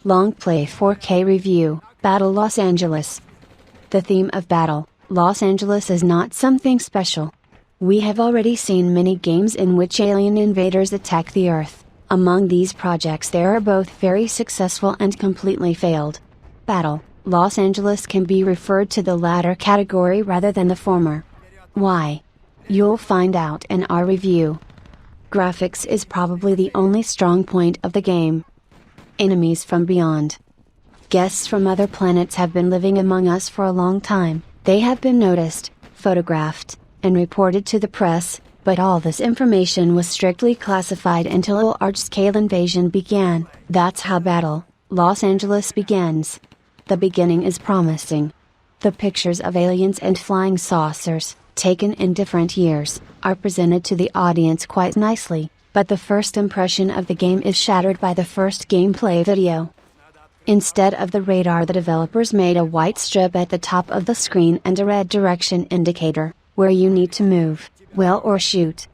Longplay 4K Review, Battle Los Angeles. The theme of Battle, Los Angeles is not something special. We have already seen many games in which alien invaders attack the Earth. Among these projects there are both very successful and completely failed. Battle, Los Angeles can be referred to the latter category rather than the former. Why? You'll find out in our review. Graphics is probably the only strong point of the game. Enemies from beyond. Guests from other planets have been living among us for a long time. They have been noticed, photographed, and reported to the press, but all this information was strictly classified until a large-scale invasion began. That's how Battle, Los Angeles begins. The beginning is promising. The pictures of aliens and flying saucers, taken in different years, are presented to the audience quite nicely, but the first impression of the game is shattered by the first gameplay video. Instead of the radar, the developers made a white strip at the top of the screen and a red direction indicator, where you need to move, well, or shoot.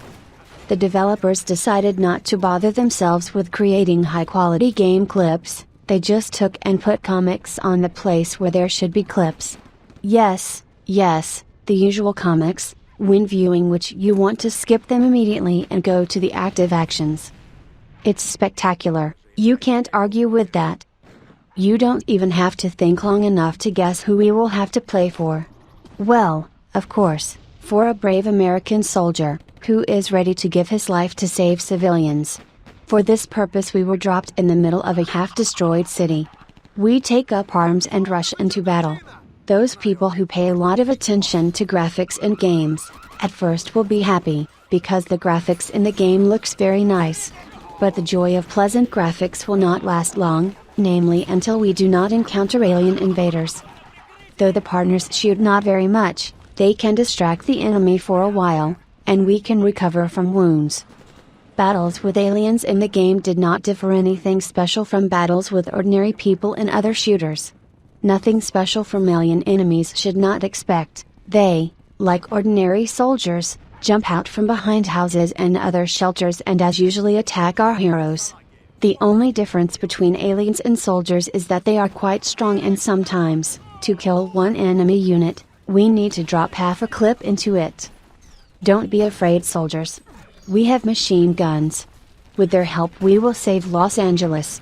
The developers decided not to bother themselves with creating high-quality game clips. They just took and put comics on the place where there should be clips. Yes, the usual comics, when viewing which you want to skip them immediately and go to the active actions. It's spectacular, you can't argue with that. You don't even have to think long enough to guess who we will have to play for. Well, of course, for a brave American soldier, who is ready to give his life to save civilians. For this purpose we were dropped in the middle of a half-destroyed city. We take up arms and rush into battle. Those people who pay a lot of attention to graphics in games, at first will be happy, because the graphics in the game looks very nice. But the joy of pleasant graphics will not last long, namely until we do not encounter alien invaders. Though the partners shoot not very much, they can distract the enemy for a while, and we can recover from wounds. Battles with aliens in the game did not differ anything special from battles with ordinary people in other shooters. Nothing special from alien enemies should not expect. They, like ordinary soldiers, jump out from behind houses and other shelters and as usually attack our heroes. The only difference between aliens and soldiers is that they are quite strong, and sometimes, to kill one enemy unit, we need to drop half a clip into it. Don't be afraid, soldiers. We have machine guns. With their help we will save Los Angeles.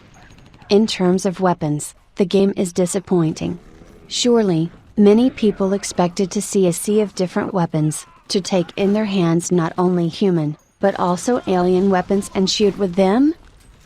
In terms of weapons, the game is disappointing. Surely, many people expected to see a sea of different weapons, to take in their hands not only human, but also alien weapons and shoot with them?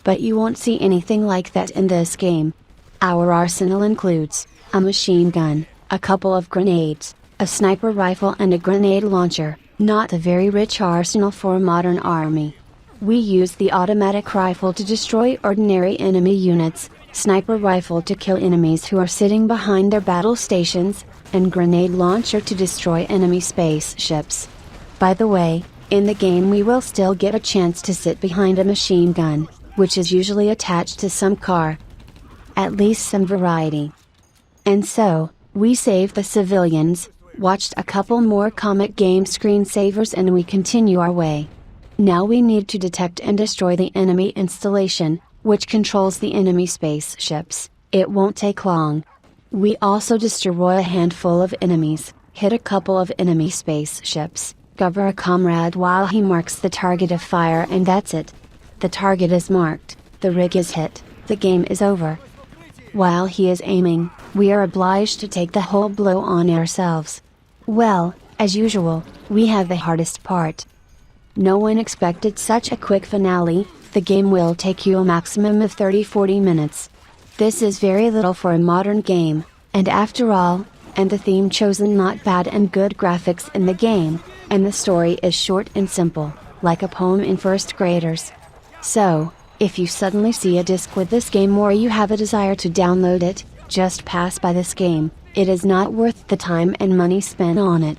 But you won't see anything like that in this game. Our arsenal includes a machine gun, a couple of grenades, a sniper rifle and a grenade launcher, not a very rich arsenal for a modern army. We use the automatic rifle to destroy ordinary enemy units, sniper rifle to kill enemies who are sitting behind their battle stations, and grenade launcher to destroy enemy spaceships. By the way, in the game we will still get a chance to sit behind a machine gun, which is usually attached to some car. At least some variety. And so, we saved the civilians, watched a couple more comic game screensavers, and we continue our way. Now we need to detect and destroy the enemy installation, which controls the enemy spaceships. It won't take long. We also destroy a handful of enemies, hit a couple of enemy spaceships, cover a comrade while he marks the target of fire, and that's it. The target is marked, the rig is hit, the game is over. While he is aiming, we are obliged to take the whole blow on ourselves. Well, as usual, we have the hardest part. No one expected such a quick finale. The game will take you a maximum of 30-40 minutes. This is very little for a modern game, and after all, and the theme chosen not bad and good graphics in the game, and the story is short and simple, like a poem in first graders. So, if you suddenly see a disc with this game or you have a desire to download it, just pass by this game. It is not worth the time and money spent on it.